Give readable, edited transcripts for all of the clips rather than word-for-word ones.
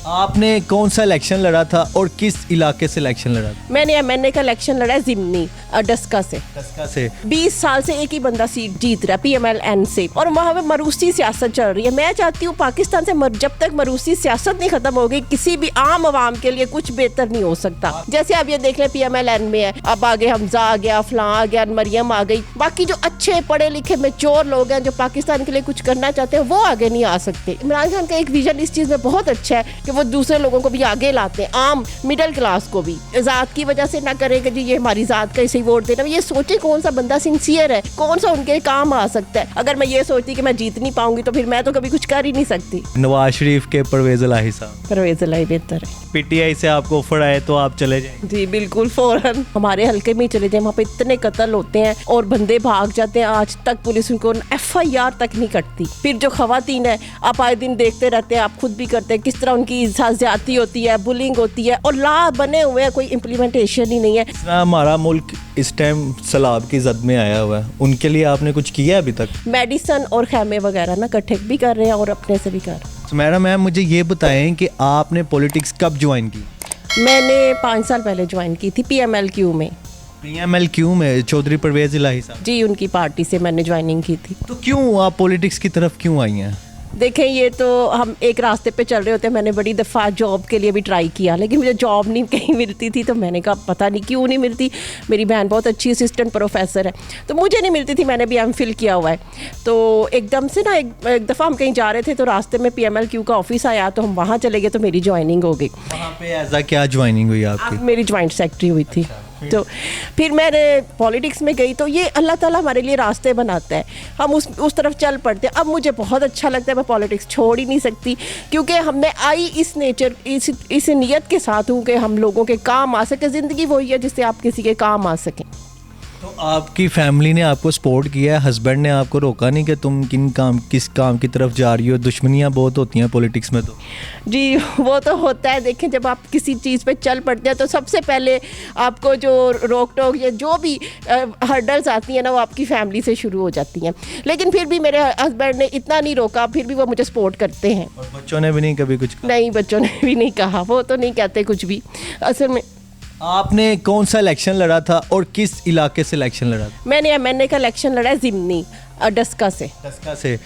आपने कौन सा इलेक्शन लड़ा था और किस इलाके से इलेक्शन लड़ा था? मैंने एमएनए का इलेक्शन लड़ा है जिमनी डस्का से। 20 साल से एक ही बंदा सीट जीत रहा है पीएमएल-एन से, और वहाँ पे मरूसी सियासत चल रही है। मैं चाहती हूँ पाकिस्तान से जब तक मरूसी सियासत नहीं खत्म होगी, किसी भी आम आवाम के लिए कुछ बेहतर नहीं हो सकता। जैसे आप ये देख लें पीएमएल-एन में है, अब आगे हमजा आ गया, फलां आ गया, मरियम आ गई, बाकी जो अच्छे पढ़े लिखे मैच्योर लोग हैं जो पाकिस्तान के लिए कुछ करना चाहते हैं वो आगे नहीं आ सकते। इमरान खान का एक विजन इस चीज़ में बहुत अच्छा है कि वो दूसरे लोगों को भी आगे लाते हैं, आम मिडिल क्लास को भी। ज़ात की वजह से ना करें कि जी ये हमारी ज़ात का इसे वोट देना, ये सोचे कौन सा बंदा सिंसियर है, कौन सा उनके काम आ सकता है। अगर मैं ये सोचती कि मैं जीत नहीं पाऊंगी तो फिर मैं तो कभी कुछ कर ही नहीं सकती। नवाज शरीफ के परवेज इलाही साहब? परवेज इलाही बेहतर है। पीटीआई से आपको ऑफर आए तो आप चले जाएं? जी बिल्कुल, फौरन हमारे हल्के में ही चले जाए। वहाँ पे इतने कत्ल होते हैं और बंदे भाग जाते हैं, आज तक पुलिस उनको FIR तक नहीं करती। फिर जो खवातीन है, आप आए दिन देखते रहते हैं, आप खुद भी करते हैं, किस तरह उनकी ज्यादती होती है, बुलिंग होती है, और ला बने हुए हैं, कोई इम्प्लीमेंटेशन ही नहीं है। हमारा मुल्क इस टाइम सैलाब की जद में आया हुआ है, उनके लिए आपने कुछ किया अभी तक? मेडिसन और खैमे वगैरह ना इकट्ठे भी कर रहे हैं और अपने से भी कर रहे हैं। तो मैम मुझे ये बताएं कि आपने पॉलिटिक्स कब ज्वाइन की? मैंने 5 साल पहले ज्वाइन की थी PMLQ में। PMLQ में चौधरी परवेज इलाही साहब? जी, उनकी पार्टी से मैंने ज्वाइनिंग की थी। तो क्यों आप पॉलिटिक्स की तरफ क्यों आई हैं? देखें, ये तो हम एक रास्ते पे चल रहे होते हैं। मैंने बड़ी दफ़ा जॉब के लिए भी ट्राई किया, लेकिन मुझे जॉब नहीं कहीं मिलती थी, तो मैंने कहा पता नहीं क्यों नहीं मिलती। मेरी बहन बहुत अच्छी असिस्टेंट प्रोफेसर है, तो मुझे नहीं मिलती थी। मैंने भी MPhil किया हुआ है। तो एकदम से ना एक दफ़ा हम कहीं जा रहे थे, तो रास्ते में PMLQ का ऑफिस आया, तो हम वहाँ चले गए, तो मेरी ज्वाइनिंग हो गई। वहाँ पे ऐसा क्या ज्वाइनिंग हुई आपकी? मेरी ज्वाइंट सेक्रेटरी हुई थी। तो फिर मैंने पॉलिटिक्स में गई, तो ये अल्लाह ताला हमारे लिए रास्ते बनाता है, हम उस तरफ चल पड़ते हैं। अब मुझे बहुत अच्छा लगता है, मैं पॉलिटिक्स छोड़ ही नहीं सकती, क्योंकि हमने आई इस नेचर इस नियत के साथ हूँ कि हम लोगों के काम आ सके। ज़िंदगी वही है जिससे आप किसी के काम आ सकें। तो आपकी फैमिली ने आपको सपोर्ट किया है? हस्बैंड ने आपको रोका नहीं कि तुम किस काम की तरफ जा रही हो? दुश्मनियाँ बहुत होती हैं पॉलिटिक्स में। तो जी, वो तो होता है। देखें, जब आप किसी चीज़ पे चल पड़ते हैं तो सबसे पहले आपको जो रोक टोक या जो भी हर्डल्स आती हैं ना, वो आपकी फैमिली से शुरू हो जाती हैं। लेकिन फिर भी मेरे हस्बैंड ने इतना नहीं रोका, फिर भी वो मुझे सपोर्ट करते हैं। और बच्चों ने भी नहीं कभी कुछ कहा? नहीं, बच्चों ने भी नहीं कहा, वो तो नहीं कहते कुछ भी। असल में आपने कौन सा इलेक्शन लड़ा था और किस इलाके से इलेक्शन लड़ा था? मैंने एमएनए का इलेक्शन लड़ा है जिमनी डस्का से।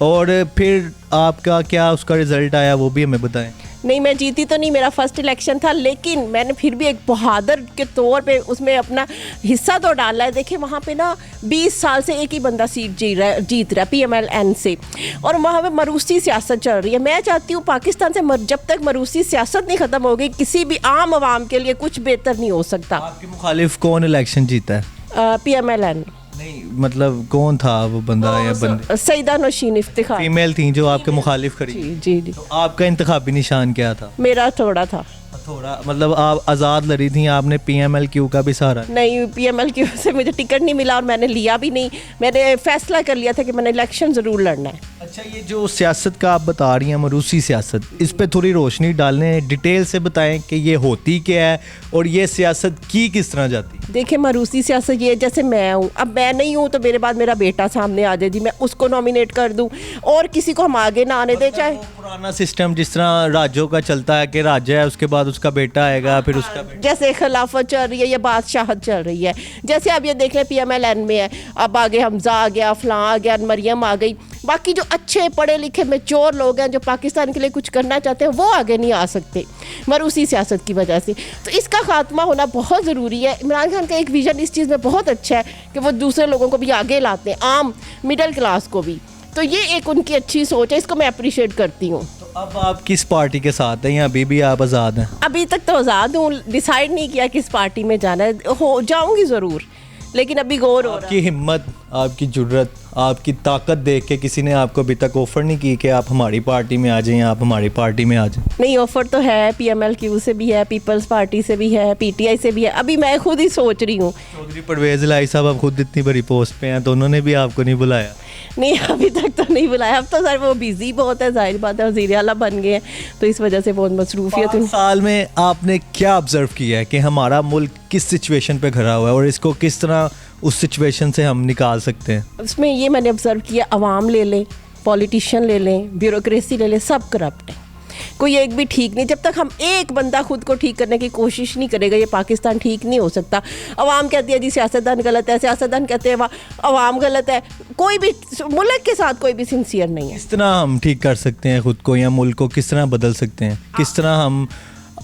और फिर आपका क्या उसका रिजल्ट आया वो भी हमें बताएं। नहीं, मैं जीती तो नहीं, मेरा फर्स्ट इलेक्शन था, लेकिन मैंने फिर भी एक बहादुर के तौर पे उसमें अपना हिस्सा तो डाला है। देखिए, वहाँ पे ना 20 साल से एक ही बंदा सीट जीत रहा है PML-N से, और वहाँ पे मरूसी सियासत चल रही है। मैं चाहती हूँ पाकिस्तान से जब तक मरूसी सियासत नहीं ख़त्म होगी, किसी भी आम आवाम के लिए कुछ बेहतर नहीं हो सकता। आपके मुखालिफ कौन इलेक्शन जीता है? PML-N नहीं, मतलब कौन था वो बंदा या बंदे? सईदा नौशीन इफ्तिखार फीमेल थी जो आपके मुखालिफ खड़ी? जी। तो आपका इंतखाबी निशान क्या था? मेरा थोड़ा था। थोड़ा मतलब आप आज़ाद लड़ी थी, आपने PMLQ का भी सहारा? नहीं, PMLQ से मुझे टिकट नहीं मिला और मैंने लिया भी नहीं। मैंने फैसला कर लिया था कि मैंने इलेक्शन ज़रूर लड़ना है। अच्छा, ये जो सियासत का आप बता रही हैं, मरूसी सियासत, इस पे थोड़ी रोशनी डालने, डिटेल से बताएं कि ये होती क्या है और ये सियासत की किस तरह जाती है? देखिए, मरूसी सियासत ये, जैसे मैं हूँ, अब मैं नहीं हूँ तो मेरे बाद मेरा बेटा सामने आ जाए जी, मैं उसको नॉमिनेट कर दूँ और किसी को हम आगे ना आने दें। चाहे पुराना सिस्टम जिस तरह राज्यों का चलता है कि राज्य है, उसके बाद उसका बेटा आएगा, फिर उसका बेटा। जैसे खिलाफत चल रही है या बादशाहत चल रही है। जैसे आप ये देख लें PML-N में है, अब आगे हमजा आ गया, फलां आ गया, मरियम आ गई, बाकी जो अच्छे पढ़े लिखे मैच्योर लोग हैं जो पाकिस्तान के लिए कुछ करना चाहते हैं वो आगे नहीं आ सकते मरूसी सियासत की वजह से। तो इसका खात्मा होना बहुत ज़रूरी है। इमरान खान का एक विजन इस चीज़ में बहुत अच्छा है कि वो दूसरे लोगों को भी आगे लाते हैं, आम मिडिल क्लास को भी। तो ये एक उनकी अच्छी सोच है, इसको मैं अप्रिशिएट करती हूँ। तो अब आप किस पार्टी के साथ हैं या अभी भी आप आज़ाद हैं? अभी तक तो आज़ाद हूँ, डिसाइड नहीं किया किस पार्टी में जाना है, हो जाऊँगी ज़रूर, लेकिन अभी गौर हो रहा है। आपकी हिम्मत, आपकी जुर्रत, आपकी ताकत देख के किसी ने आपको अभी तक ऑफर नहीं की कि आप हमारी पार्टी में आ जाएं, आप हमारी पार्टी में आ जाएं? नहीं, ऑफर तो है, PMLQ से भी है, पीपल्स पार्टी से भी है, PTI से भी है। अभी मैं खुद ही सोच रही हूँ। चौधरी परवेज इलाही साहब अब खुद इतनी बड़ी पोस्ट पे हैं, तो उन्होंने भी आपको नहीं बुलाया? नहीं, अभी तक तो नहीं बुलाया। अब तो सर वो बिजी बहुत है, जाहिर बात है, वज़ीर आला बन गए हैं, तो इस वजह से बहुत मसरूफियत। 5 साल में आपने क्या ऑब्जर्व किया है कि हमारा मुल्क किस सिचुएशन पे खड़ा हुआ है और इसको किस तरह उस सिचुएशन से हम निकाल सकते हैं? उसमें ये मैंने ऑब्जर्व किया, अवाम ले लें, पॉलिटिशियन ले लें, ब्यूरोक्रेसी ले लें, सब करप्ट है। कोई एक भी ठीक नहीं। जब तक हम एक बंदा खुद को ठीक करने की कोशिश नहीं करेगा ये पाकिस्तान ठीक नहीं हो सकता। अवाम कहती है जी सियासतदान गलत है, सियासतदान कहते हैं अवाम गलत है। कोई भी मुल्क के साथ कोई भी सिंसियर नहीं है। किस तरह हम ठीक कर सकते हैं खुद को या मुल्क को किस तरह बदल सकते हैं? किस तरह हम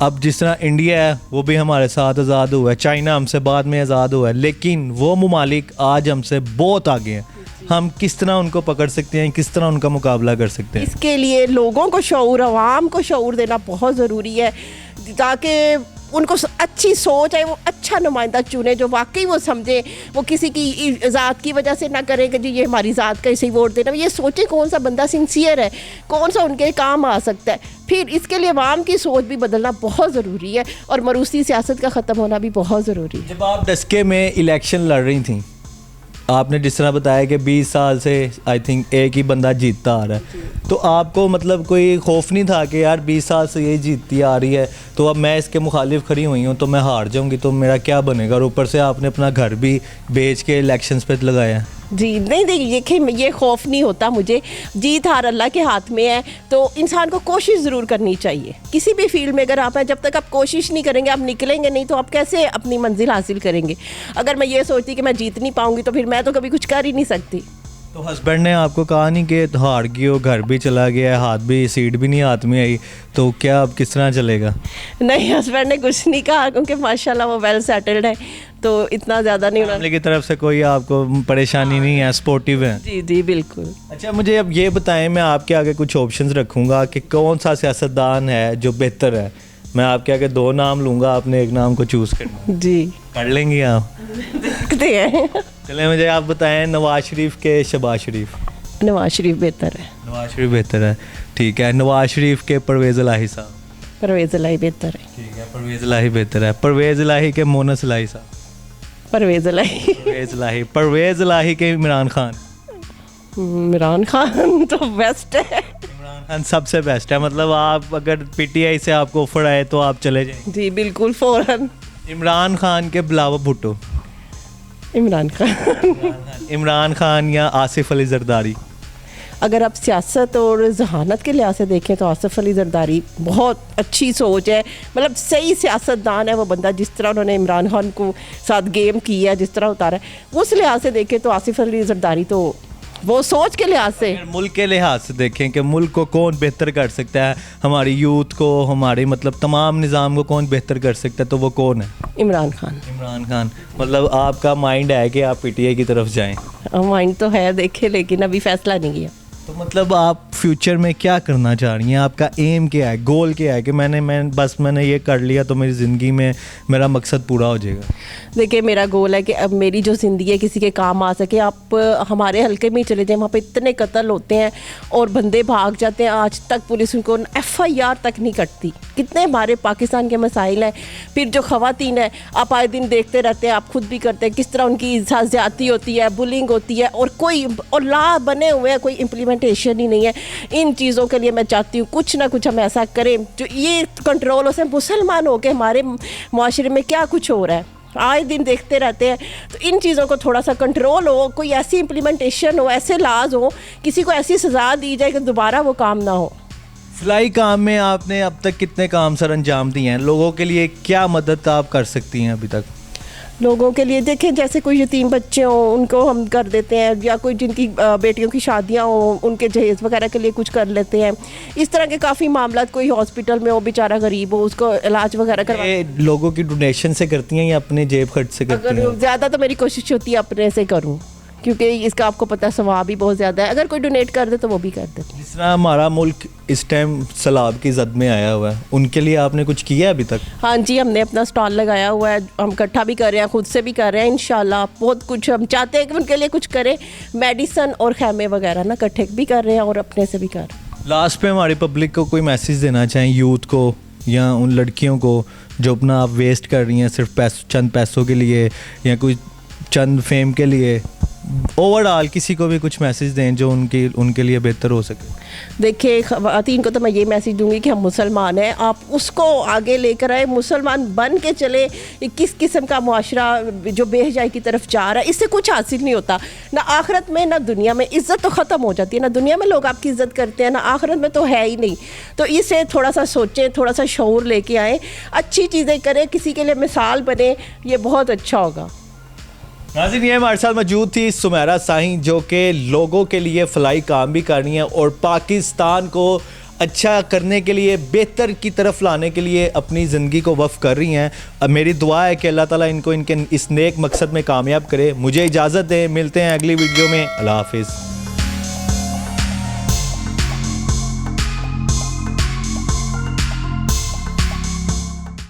अब जिस तरह इंडिया है वो भी हमारे साथ आज़ाद हुआ है, चाइना हमसे बाद में आज़ाद हुआ है, लेकिन वो ममालिक आज हमसे बहुत आगे हैं। हम किस तरह उनको पकड़ सकते हैं, किस तरह उनका मुकाबला कर सकते हैं? इसके लिए लोगों को शऊर, अवाम को शऊर देना बहुत ज़रूरी है ताकि उनको अच्छी सोच है, वो अच्छा नुमाइंदा चुने जो वाकई वो समझे, वो किसी की ज़ात की वजह से ना करे कि जी ये हमारी ज़ात का इसे वोट देना। ये सोचे कौन सा बंदा सिंसियर है, कौन सा उनके काम आ सकता है। फिर इसके लिए अवाम की सोच भी बदलना बहुत ज़रूरी है और मरूसी सियासत का ख़त्म होना भी बहुत ज़रूरी है। जब आप डस्के में इलेक्शन लड़ रही थी, आपने जिस तरह बताया कि 20 साल से आई थिंक एक ही बंदा जीतता आ रहा है, तो आपको मतलब कोई खौफ नहीं था कि यार 20 साल से यही जीतती आ रही है, तो अब मैं इसके मुखालिफ खड़ी हुई हूँ तो मैं हार जाऊँगी तो मेरा क्या बनेगा? और ऊपर से आपने अपना घर भी बेच के इलेक्शंस पे लगाया। जी नहीं, देखिए ये खौफ नहीं होता मुझे, जीत हार अल्लाह के हाथ में है। तो इंसान को कोशिश ज़रूर करनी चाहिए किसी भी फील्ड में। अगर आप हैं, जब तक आप कोशिश नहीं करेंगे, आप निकलेंगे नहीं, तो आप कैसे अपनी मंजिल हासिल करेंगे? अगर मैं ये सोचती कि मैं जीत नहीं पाऊंगी तो फिर मैं तो कभी कुछ कर ही नहीं सकती। तो हस्बैंड ने आपको कहा नहीं कि हार गई हो, घर भी चला गया है, हाथ भी सीट भी नहीं हाथ में आई, तो क्या अब किस तरह चलेगा? नहीं, हस्बैंड ने कुछ नहीं कहा क्योंकि माशाल्लाह वो वेल सेटल्ड है, तो इतना ज़्यादा नहीं फैमिली की तरफ से कोई आपको परेशानी नहीं है, सपोर्टिव है? जी जी बिल्कुल। अच्छा, मुझे अब ये बताएं, मैं आपके आगे कुछ ऑप्शंस रखूँगा कि कौन सा सियासतदान है जो बेहतर है। मैं आपके आगे 2 नाम लूँगा, आपने एक नाम को चूज़ करना। जी कर लेंगी आप? देखते हैं। चले, मुझे आप बताएं, नवाज शरीफ के शहबाज शरीफ? नवाज शरीफ बेहतर है। नवाज शरीफ बेहतर है, ठीक है। नवाज शरीफ के परवेज़ इलाही साहब? परवेज़ इलाही बेहतर है। ठीक है, परवेज़ इलाही बेहतर है। परवेज़ इलाही के मोनस इलाही साहब? परवेज़ इलाही। परवेज़ इलाही। परवेज़ इलाही के इमरान खान? इमरान खान तो बेस्ट है। इमरान खान सबसे बेस्ट है, मतलब आप अगर पीटीआई से आपको ऑफर आए तो आप चले जाएं? जी बिल्कुल, फ़ौरन। इमरान खान के बिलावल भुट्टो? इमरान खान। इमरान खान या आसिफ अली जरदारी? अगर आप सियासत और जहानत के लिहाज से देखें तो आसिफ अली जरदारी बहुत अच्छी सोच है, मतलब सही सियासतदान है वो बंदा। जिस तरह उन्होंने इमरान खान को साथ गेम किया है, जिस तरह उतारा है, उस लिहाज से देखें तो आसिफ अली जरदारी तो वो सोच के लिहाज से। अगर मुल्क के लिहाज से देखें कि मुल्क को कौन बेहतर कर सकता है, हमारी यूथ को, हमारे मतलब तमाम निज़ाम को कौन बेहतर कर सकता है, तो वो कौन है? इमरान खान। इमरान खान। मतलब आपका माइंड है कि आप पीटीआई की तरफ जाएं? माइंड तो है देखे, लेकिन अभी फैसला नहीं किया। तो मतलब आप फ्यूचर में क्या करना चाह रही हैं? आपका एम क्या है, गोल क्या है कि मैंने ये कर लिया तो मेरी ज़िंदगी में मेरा मकसद पूरा हो जाएगा? देखिए, मेरा गोल है कि अब मेरी जो ज़िंदगी है किसी के काम आ सके। आप हमारे हल्के में ही चले जाएं, वहाँ पे इतने कत्ल होते हैं और बंदे भाग जाते हैं, आज तक पुलिस उनको FIR तक नहीं कटती। कितने हमारे पाकिस्तान के मसाइल हैं। फिर जो ख़वातीन है, आप आए दिन देखते रहते हैं, आप खुद भी करते हैं, किस तरह उनकी ज़्यादती होती है, बुलिंग होती है, और ला बने हुए हैं, कोई इम्प्लीमेंटेशन ही नहीं है। इन चीज़ों के लिए मैं चाहती हूँ कुछ ना कुछ हम ऐसा करें जो ये कंट्रोल हो सके। मुसलमान हो के हमारे माशरे में क्या कुछ हो रहा है, आए दिन देखते रहते हैं। तो इन चीज़ों को थोड़ा सा कंट्रोल हो, कोई ऐसी इम्प्लीमेंटेशन हो, ऐसे लाज हो, किसी को ऐसी सज़ा दी जाए कि दोबारा वो काम ना हो। फलाई काम में आपने अब तक कितने काम सर अंजाम दिए हैं? लोगों के लिए क्या मदद आप कर सकती हैं अभी तक? लोगों के लिए देखें, जैसे कोई यतीम बच्चे हों उनको हम कर देते हैं, या कोई जिनकी बेटियों की शादियां हों उनके जहेज़ वगैरह के लिए कुछ कर लेते हैं। इस तरह के काफ़ी मामला, कोई हॉस्पिटल में हो, बेचारा गरीब हो, उसको इलाज वगैरह करवा। लोगों की डोनेशन से करती हैं या अपने जेब खर्च से करती हैं? अगर ज़्यादा तो मेरी कोशिश होती है अपने से करूँ, क्योंकि इसका आपको पता सवाब भी बहुत ज़्यादा है। अगर कोई डोनेट कर दे तो वो भी कर दे। जिस तरह हमारा मुल्क इस टाइम सैलाब की जद में आया हुआ है, उनके लिए आपने कुछ किया अभी तक? हाँ जी, हमने अपना स्टॉल लगाया हुआ है, हम इकट्ठा भी कर रहे हैं, खुद से भी कर रहे हैं। इंशाल्लाह बहुत कुछ हम चाहते हैं कि उनके लिए कुछ करें, मेडिसन और खैमे वगैरह ना इकट्ठे भी कर रहे हैं और अपने से भी कर रहे हैं। लास्ट पे हमारी पब्लिक को कोई मैसेज देना चाहें, यूथ को या उन लड़कियों को जो अपना आप वेस्ट कर रही हैं सिर्फ चंद पैसों के लिए या कोई चंद फेम के लिए, ओवरऑल किसी को भी कुछ मैसेज दें जो उनके लिए बेहतर हो सके। देखिए ख़वातीन को तो मैं ये मैसेज दूंगी कि हम मुसलमान हैं, आप उसको आगे लेकर आए, मुसलमान बन के चले। किस किस्म का मुआशरा जो बेहजाई की तरफ जा रहा है, इससे कुछ हासिल नहीं होता, ना आखिरत में ना दुनिया में। इज़्ज़त तो ख़त्म हो जाती है, ना दुनिया में लोग आपकी इज़्ज़त करते हैं, ना आखिरत में तो है ही नहीं। तो इसे थोड़ा सा सोचें, थोड़ा सा शऊर लेके आएँ, अच्छी चीज़ें करें, किसी के लिए मिसाल बने, ये बहुत अच्छा होगा। नाज़रीन, ये हमारे साथ मौजूद थी सुमेरा साहिं, जो कि लोगों के लिए फलाई काम भी कर रही हैं और पाकिस्तान को अच्छा करने के लिए, बेहतर की तरफ लाने के लिए अपनी ज़िंदगी को वफ़ कर रही हैं। अब मेरी दुआ है कि अल्लाह ताला इनको इनके इस नेक मकसद में कामयाब करे। मुझे इजाज़त दें, मिलते हैं अगली वीडियो में। अल्लाह हाफिज़।